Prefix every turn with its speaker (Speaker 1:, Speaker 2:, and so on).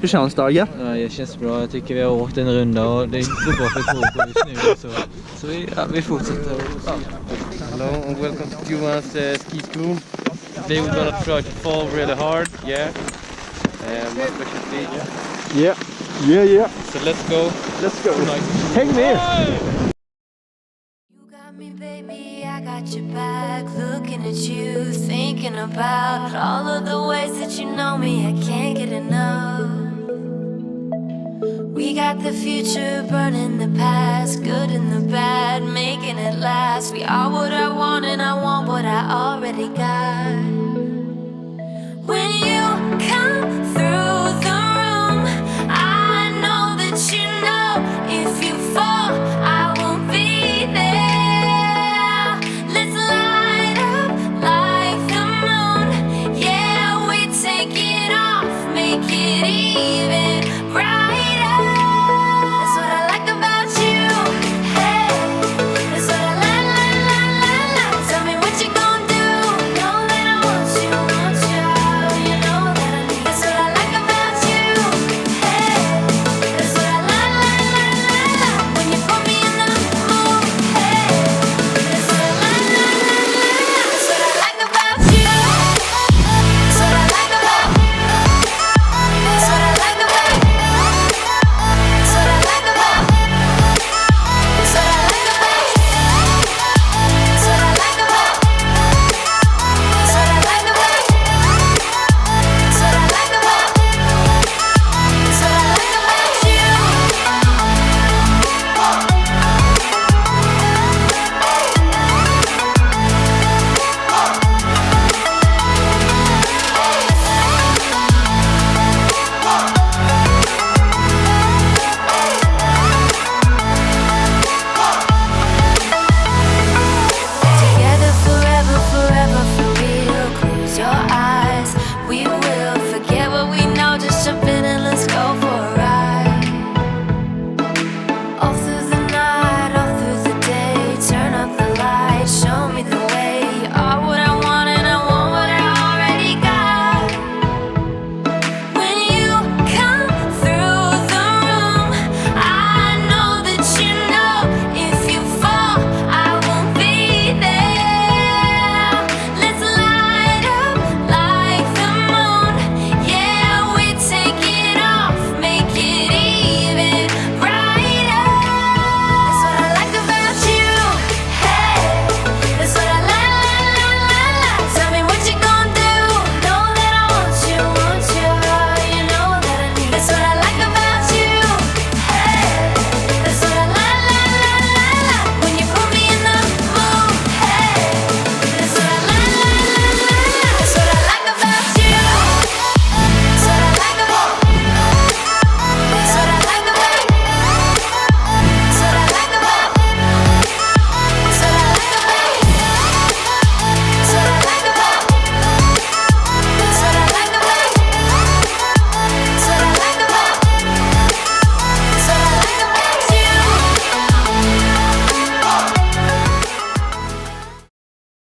Speaker 1: Hur känns det, Agge?
Speaker 2: Ja, det känns bra. Jag tycker vi har åkt en runda och det går bra för tåget just nu. Så vi fortsätter.
Speaker 3: Hello and welcome to Johan's ski school. Today we're gonna try to fall really hard, yeah. My special feet.
Speaker 1: Yeah.
Speaker 3: So let's go.
Speaker 1: Let's go. Häng med!
Speaker 4: You got me, baby, I got your back. Looking at you, thinking about all of the ways that you know me. I can't get enough. We got the future burning the past, good and the bad, making it last. We are what I want and I want what I already got. When you come